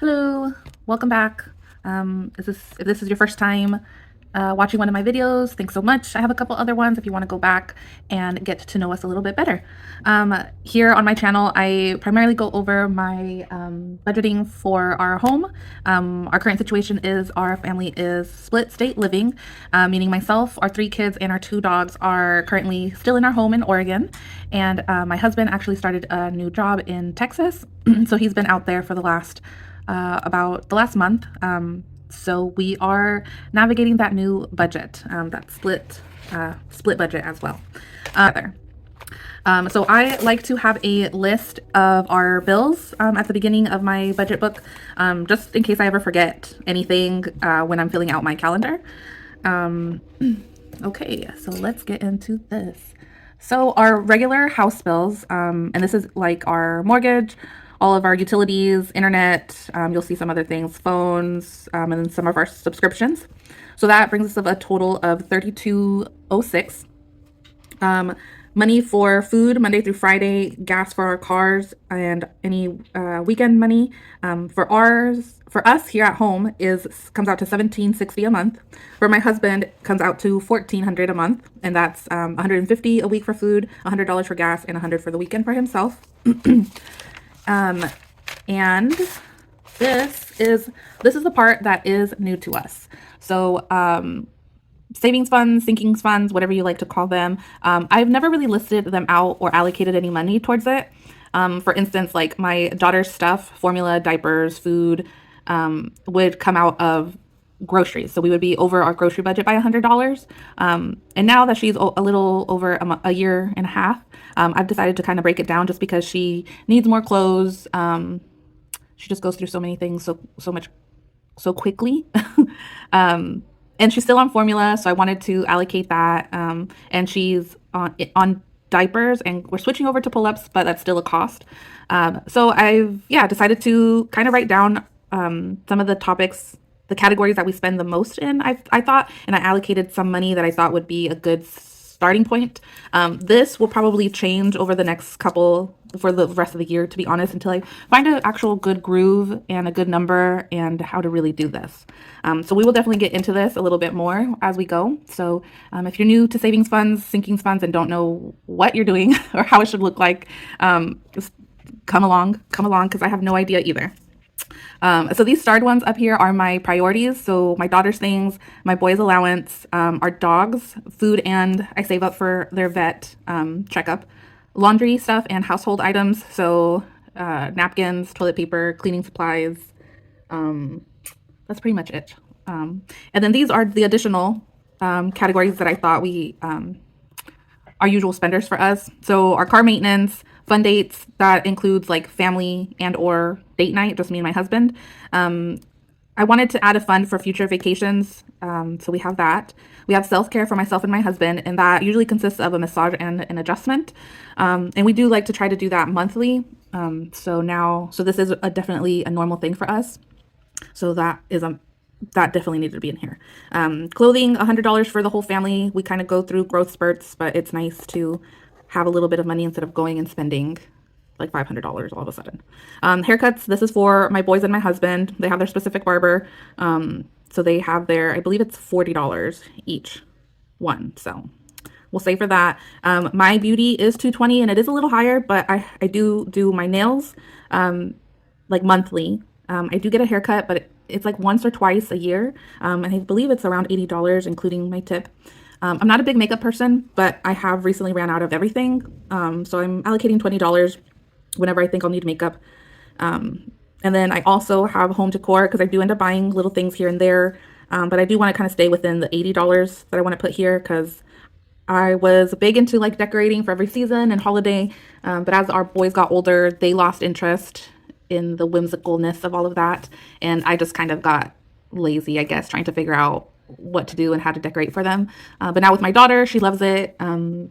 Hello, welcome back. If this is your first time watching one of my videos, thanks so much. I have a couple other ones if you want to go back and get to know us a little bit better. Here on my channel, I primarily go over my budgeting for our home. Our current situation is our family is split state living, meaning myself, our 3 kids, and our 2 dogs are currently still in our home in Oregon. And my husband actually started a new job in Texas, so he's been out there for about the last month. So we are navigating that new budget, that split budget as well. So I like to have a list of our bills at the beginning of my budget book, just in case I ever forget anything when I'm filling out my calendar. Okay, so let's get into this. So our regular house bills, and this is like our mortgage, all of our utilities, internet, you'll see some other things, phones, and then some of our subscriptions. So that brings us up a total of $32.06. Money for food Monday through Friday, gas for our cars, and any weekend money for us here at home comes out to $17.60 a month. For my husband, comes out to $1,400 a month, and that's $150 a week for food, $100 for gas, and $100 for the weekend for himself. And this is the part that is new to us. So savings funds, sinking funds, whatever you like to call them. I've never really listed them out or allocated any money towards it. For instance, like my daughter's stuff, formula, diapers, food, would come out of groceries. So we would be over our grocery budget by $100. And now that she's a little over a year and a half, I've decided to kind of break it down just because she needs more clothes. She just goes through so many things so quickly. And she's still on formula, so I wanted to allocate that. And she's on diapers, and we're switching over to pull-ups, but that's still a cost. So I've decided to kind of write down some of the topics, the categories that we spend the most in, I thought, and I allocated some money that I thought would be a good starting point. This will probably change over the next couple for the rest of the year, to be honest, until I find an actual good groove and a good number and how to really do this. So we will definitely get into this a little bit more as we go. So if you're new to savings funds, sinking funds, and don't know what you're doing or how it should look like, just come along, because I have no idea either. So these starred ones up here are my priorities. So my daughter's things, my boys' allowance, our dogs, food, and I save up for their vet checkup, laundry stuff, and household items. So napkins, toilet paper, cleaning supplies. That's pretty much it. And then these are the additional categories that I thought are usual spenders for us. So our car maintenance, fun dates, that includes like family and or date night, just me and my husband. I wanted to add a fund for future vacations. So we have that. We have self-care for myself and my husband, and that usually consists of a massage and an adjustment. And we do like to try to do that monthly. So this is definitely a normal thing for us. So that definitely needed to be in here. Clothing, $100 for the whole family. We kind of go through growth spurts, but it's nice to have a little bit of money instead of going and spending like $500 all of a sudden. Haircuts, this is for my boys and my husband. They have their specific barber. So they have I believe it's $40 each one. So we'll save for that. My beauty is $220, and it is a little higher, but I do my nails like monthly. I do get a haircut, but it's like once or twice a year. And I believe it's around $80, including my tip. I'm not a big makeup person, but I have recently ran out of everything. So I'm allocating $20 whenever I think I'll need makeup. And then I also have home decor because I do end up buying little things here and there. But I do want to kind of stay within the $80 that I want to put here because I was big into like decorating for every season and holiday. But as our boys got older, they lost interest in the whimsicalness of all of that. And I just kind of got lazy, I guess, trying to figure out what to do and how to decorate for them. But now with my daughter, she loves it.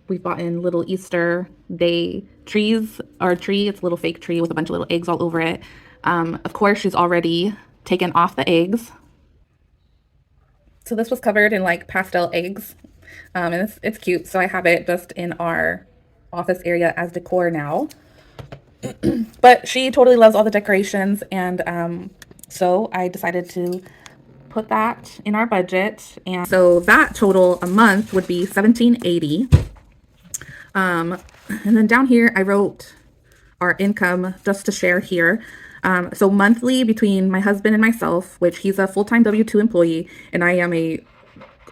We've bought in little Easter Day trees, or a tree. It's a little fake tree with a bunch of little eggs all over it. Of course, she's already taken off the eggs. So this was covered in like pastel eggs. And it's cute. So I have it just in our office area as decor now. But she totally loves all the decorations, and So I decided to put that in our budget. And so that total a month would be $17.80. And then down here, I wrote our income just to share here. So monthly between my husband and myself, which he's a full-time W-2 employee, and I am a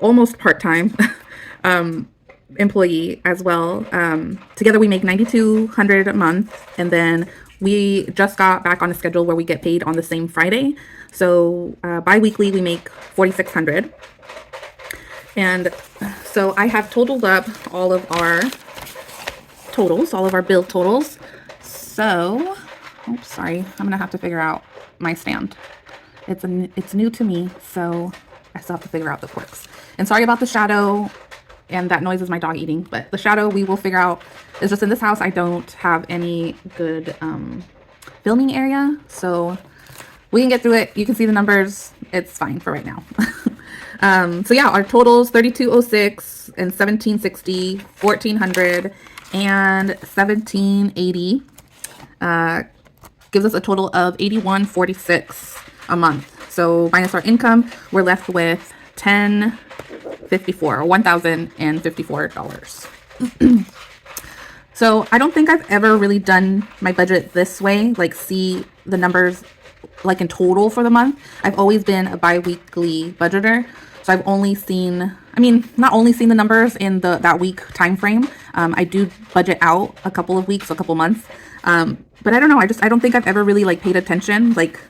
almost part-time employee as well. Together we make $9,200 a month, and then we just got back on a schedule where we get paid on the same Friday. So bi-weekly we make $4,600. And so I have totaled up all of our totals, all of our bill totals. So, oops, sorry, I'm gonna have to figure out my stand. It's new to me, so I still have to figure out the quirks. And sorry about the shadow, and that noise is my dog eating, but the shadow we will figure out. Is just in this house I don't have any good filming area, so we can get through it. You can see the numbers. It's fine for right now. So yeah, our totals 3206 and 1760, 1400 and 1780 gives us a total of 8146 a month. So minus our income, we're left with 1054 or $1,054. So I don't think I've ever really done my budget this way, like see the numbers like in total for the month. I've always been a bi-weekly budgeter. So I've only seen, not only seen the numbers in that week time frame. I do budget out a couple of weeks, a couple months. But I don't know. I don't think I've ever really like paid attention. Like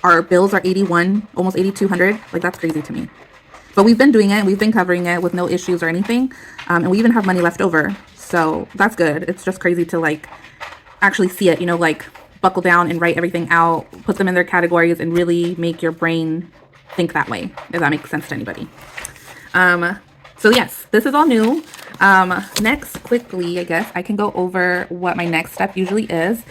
our bills are 81, almost 8,200. Like that's crazy to me. But we've been doing it. We've been covering it with no issues or anything. And we even have money left over. So that's good. It's just crazy to like actually see it, like buckle down and write everything out, put them in their categories and really make your brain think that way, if that makes sense to anybody. So yes, this is all new. Next, quickly, I guess I can go over what my next step usually is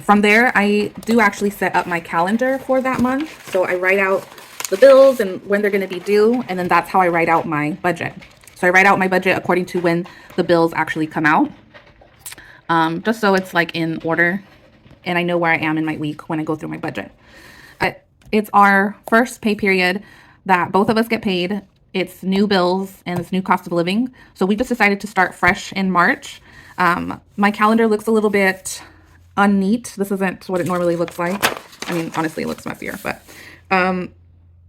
from there, I do actually set up my calendar for that month. So I write out the bills and when they're going to be due. And then that's how I write out my budget. So I write out my budget according to when the bills actually come out. Just so it's like in order and I know where I am in my week when I go through my budget. It's our first pay period that both of us get paid. It's new bills and it's new cost of living. So we just decided to start fresh in March. My calendar looks a little bit unneat. This isn't what it normally looks like. Honestly, it looks messier, but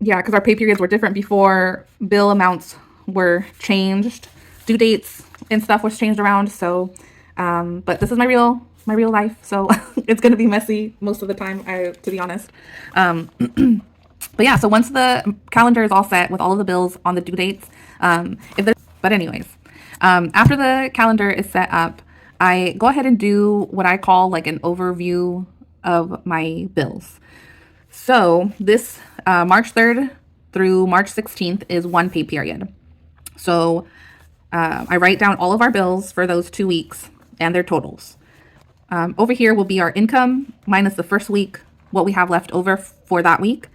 yeah, because our pay periods were different before. Bill amounts were changed. Due dates and stuff was changed around. So, but this is my real life. So it's going to be messy most of the time, to be honest. But yeah, so once the calendar is all set with all of the bills on the due dates, but anyways, after the calendar is set up, I go ahead and do what I call like an overview of my bills. So this March 3rd through March 16th is one pay period. So I write down all of our bills for those 2 weeks and their totals. Over here will be our income minus the first week, what we have left over for that week,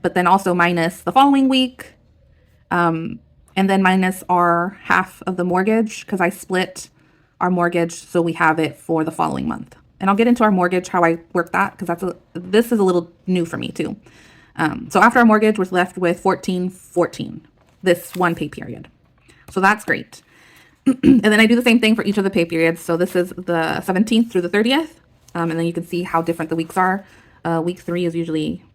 but then also minus the following week, and then minus our half of the mortgage because I split our mortgage so we have it for the following month. And I'll get into our mortgage, how I work that, because this is a little new for me too. So after our mortgage, we're left with $1,414 this one pay period. So that's great. And then I do the same thing for each of the pay periods. So this is the 17th through the 30th. And then you can see how different the weeks are. Week 3 is usually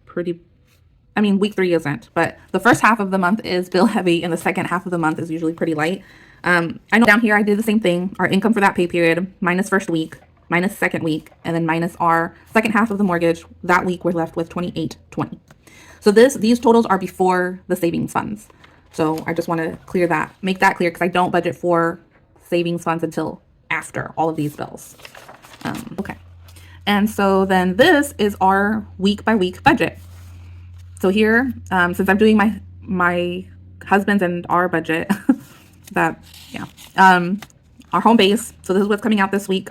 week 3 isn't, but the first half of the month is bill heavy and the second half of the month is usually pretty light. I know down here I did the same thing. Our income for that pay period, minus first week, minus second week, and then minus our second half of the mortgage. That week we're left with $2,820. So these totals are before the savings funds. So I just want to make that clear because I don't budget for savings funds until after all of these bills. Okay. And so then this is our week by week budget. So here, since I'm doing my husband's and our budget, our home base. So this is what's coming out this week.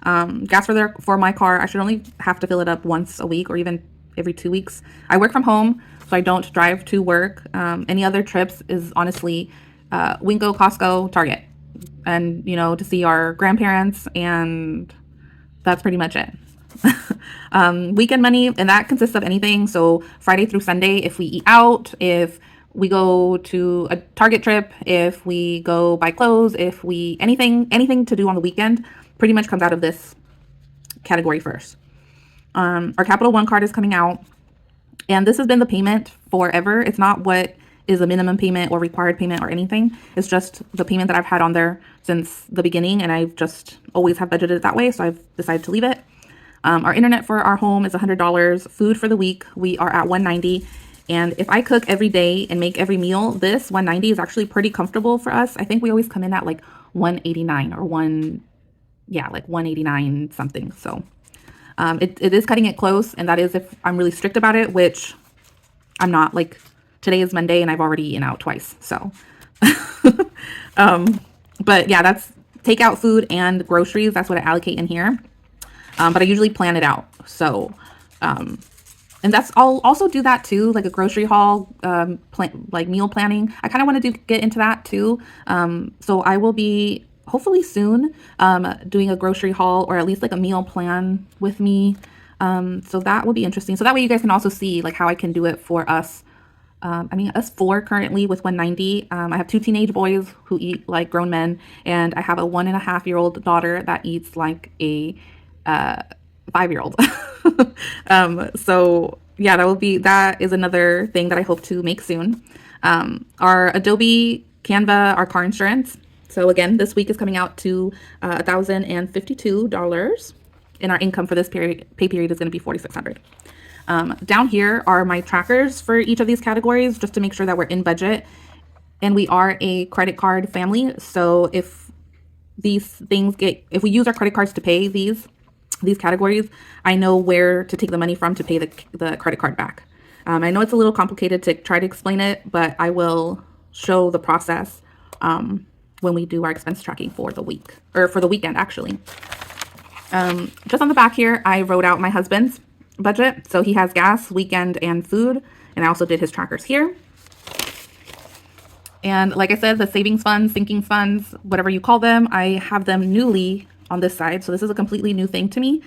Gas for my car. I should only have to fill it up once a week or even every 2 weeks. I work from home, so I don't drive to work. Any other trips is honestly Winco, Costco, Target, and to see our grandparents, and that's pretty much it. Weekend money, and that consists of anything. So Friday through Sunday, if we eat out, if we go to a Target trip, if we go buy clothes, if we anything to do on the weekend, pretty much comes out of this category first. Our Capital One card is coming out, and this has been the payment forever. It's not what is a minimum payment or required payment or anything. It's just the payment that I've had on there since the beginning, and I've just always have budgeted it that way, so I've decided to leave it. Our internet for our home is $100. Food for the week, we are at $190. And if I cook every day and make every meal, this $190 is actually pretty comfortable for us. I think we always come in at like $189 or like $189 something. So it is cutting it close, and that is if I'm really strict about it, which I'm not. Like today is Monday and I've already eaten out twice. So, but yeah, that's takeout food and groceries. That's what I allocate in here. But I usually plan it out. So, and I'll also do that too, like a grocery haul, like meal planning. I kind of want to get into that too. So I will be hopefully soon, doing a grocery haul or at least like a meal plan with me. So that will be interesting. So that way you guys can also see like how I can do it for us. Us four currently with 190. I have two teenage boys who eat like grown men, and I have a 1.5-year-old daughter that eats like a 5-year-old. So yeah, that is another thing that I hope to make soon. Our Adobe, Canva, our car insurance. So again, this week is coming out to $1,052, and our income for this pay period is going to be $4,600. Down here are my trackers for each of these categories, just to make sure that we're in budget. And we are a credit card family, so if we use our credit cards to pay these categories, I know where to take the money from to pay the credit card back. I know it's a little complicated to try to explain it, but I will show the process when we do our expense tracking for the week, or for the weekend actually. Just on the back here, I wrote out my husband's budget. So he has gas, weekend, and food, and I also did his trackers here. And like I said, the savings funds, sinking funds, whatever you call them, I have them newly on this side. So this is a completely new thing to me.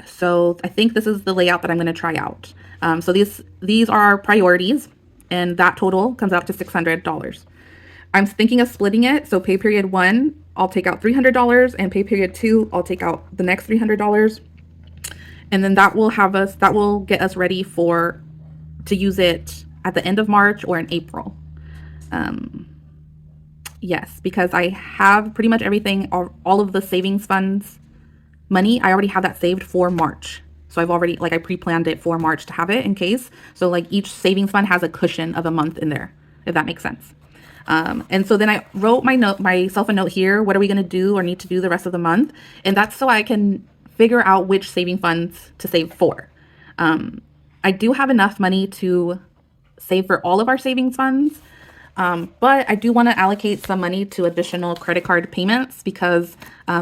So I think this is the layout that I'm going to try out. So these are our priorities, and that total comes out to $600. I'm thinking of splitting it. So pay period 1, I'll take out $300, and pay period 2, I'll take out the next $300. And then that will get us ready to use it at the end of March or in April. Yes, because I have pretty much everything, all of the savings funds money, I already have that saved for March. So I've already, I pre-planned it for March to have it in case. So like each savings fund has a cushion of a month in there, if that makes sense. And so then I wrote myself a note here. What are we going to do or need to do the rest of the month? And that's so I can figure out which saving funds to save for. I do have enough money to save for all of our savings funds. But I do want to allocate some money to additional credit card payments because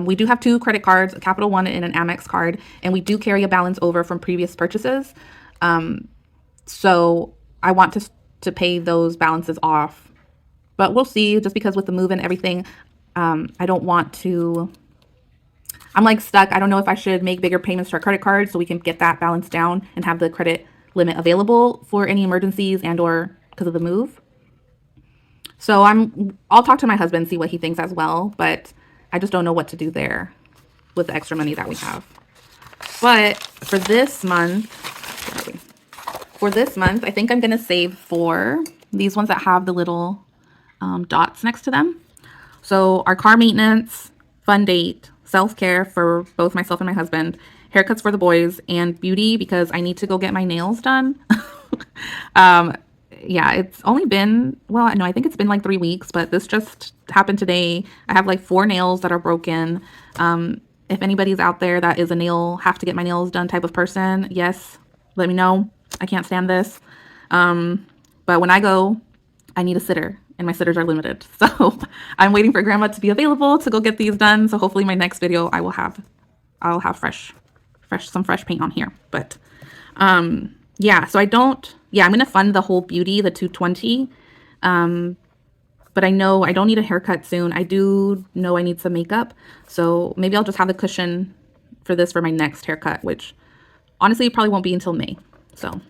we do have 2 credit cards, a Capital One and an Amex card, and we do carry a balance over from previous purchases. So I want to pay those balances off. But we'll see, just because with the move and everything, I don't want to... I'm like stuck. I don't know if I should make bigger payments to our credit card so we can get that balance down and have the credit limit available for any emergencies and or because of the move. So I'll talk to my husband, see what he thinks as well, but I just don't know what to do there with the extra money that we have. But for this month, I think I'm going to save for these ones that have the little dots next to them. So our car maintenance, fun date, self-care for both myself and my husband, haircuts for the boys, and beauty because I need to go get my nails done. Yeah, it's only been, well, no, I think it's been like 3 weeks, but this just happened today. I have like 4 nails that are broken. If anybody's out there that is a have to get my nails done type of person, yes, let me know. I can't stand this. But when I go, I need a sitter, and my sitters are limited. So I'm waiting for grandma to be available to go get these done. So hopefully my next video, I'll have some fresh paint on here. But yeah, so I'm going to fund the whole beauty, the $220. But I know I don't need a haircut soon. I do know I need some makeup. So maybe I'll just have the cushion for this for my next haircut, which honestly probably won't be until May. So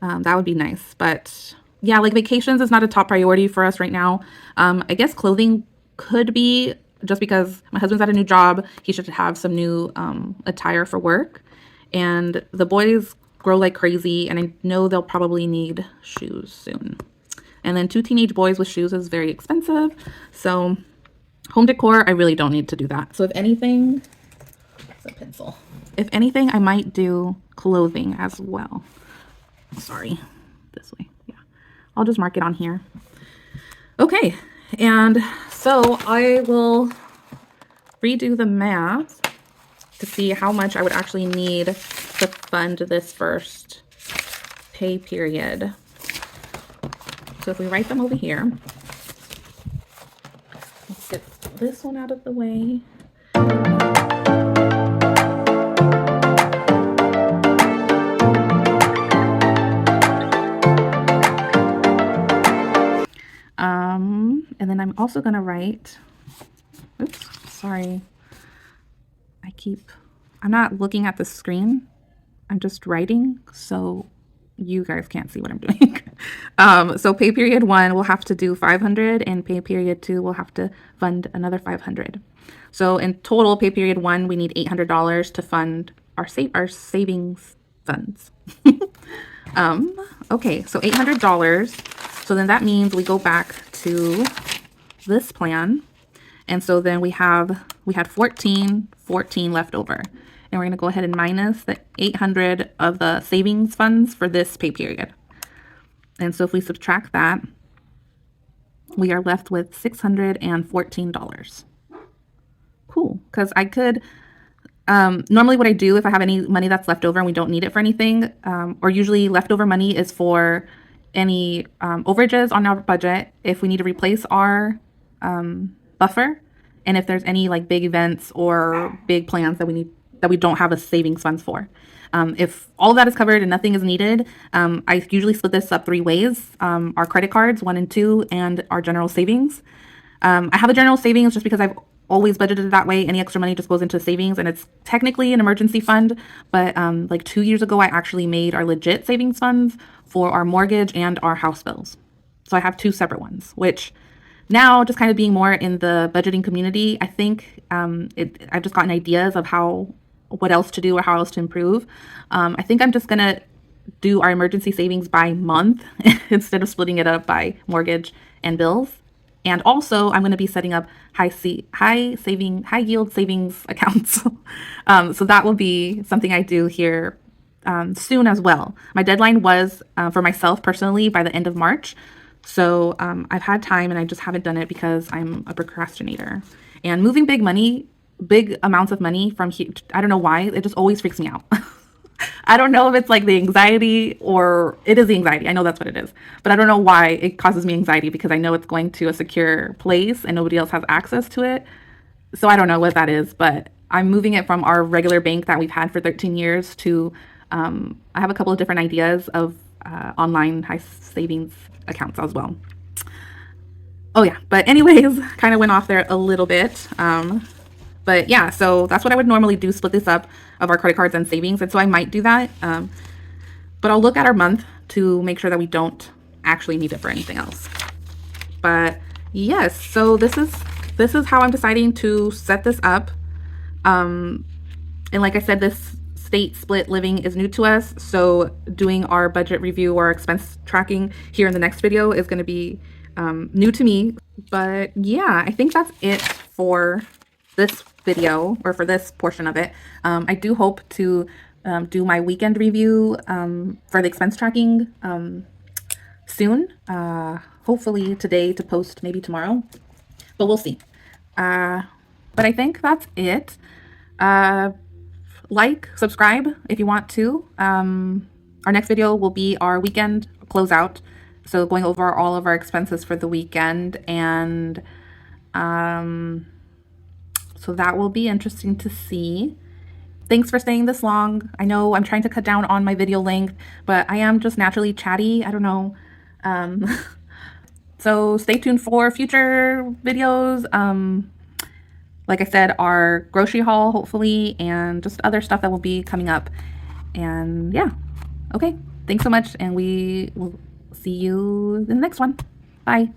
that would be nice. But yeah, like vacations is not a top priority for us right now. I guess clothing could be, just because my husband's at a new job. He should have some new attire for work. And the boys grow like crazy, and I know they'll probably need shoes soon. And then 2 teenage boys with shoes is very expensive. So home decor, I really don't need to do that. So if anything, it's a pencil. If anything, I might do clothing as well. Sorry, this way. Yeah, I'll just mark it on here. Okay, and so I will redo the math to see how much I would actually need to fund this first pay period. So if we write them over here, let's get this one out of the way. And then I'm also gonna write, oops, sorry. I'm not looking at the screen. I'm just writing, so you guys can't see what I'm doing. So pay period 1, we'll have to do 500, and pay period 2, we'll have to fund another 500. So in total, pay period 1, we need $800 to fund our savings funds. Okay, so $800. So then that means we go back to this plan. And so then we had 14 left over. And we're going to go ahead and minus the 800 of the savings funds for this pay period. And so if we subtract that, we are left with $614. Cool, because I could, normally what I do if I have any money that's left over and we don't need it for anything, or usually leftover money is for any overages on our budget, if we need to replace our buffer, and if there's any like big events or big plans that we don't have a savings funds for. If all of that is covered and nothing is needed, I usually split this up 3 ways. Our credit cards, 1 and 2, and our general savings. I have a general savings just because I've always budgeted that way. Any extra money just goes into savings, and it's technically an emergency fund. But like 2 years ago, I actually made our legit savings funds for our mortgage and our house bills. So I have 2 separate ones, which now, just kind of being more in the budgeting community, I think I've just gotten ideas of what else to do or how else to improve. I think I'm just going to do our emergency savings by month instead of splitting it up by mortgage and bills. And also, I'm going to be setting up high yield savings accounts. So that will be something I do here soon as well. My deadline was for myself personally by the end of March. So I've had time and I just haven't done it because I'm a procrastinator. And moving big amounts of money from here, I don't know why, it just always freaks me out. I don't know if it's like the anxiety, or it is the anxiety. I know that's what it is. But I don't know why it causes me anxiety, because I know it's going to a secure place and nobody else has access to it. So I don't know what that is, but I'm moving it from our regular bank that we've had for 13 years to, I have a couple of different ideas of online high savings accounts as well. Oh yeah, but anyways, kind of went off there a little bit. But yeah, so that's what I would normally do, split this up of our credit cards and savings. And so I might do that. But I'll look at our month to make sure that we don't actually need it for anything else. But yes, so this is how I'm deciding to set this up. And like I said, this state split living is new to us, so doing our budget review or expense tracking here in the next video is going to be new to me. But yeah, I think that's it for this video, or for this portion of it. I do hope to do my weekend review for the expense tracking soon, hopefully today to post, maybe tomorrow, but we'll see. But I think that's it. Like, subscribe if you want to. Our next video will be our weekend closeout. So going over all of our expenses for the weekend. And so that will be interesting to see. Thanks for staying this long. I know I'm trying to cut down on my video length, but I am just naturally chatty. I don't know. So stay tuned for future videos. like I said, our grocery haul, hopefully, and just other stuff that will be coming up. And yeah, okay. Thanks so much, and we will see you in the next one. Bye.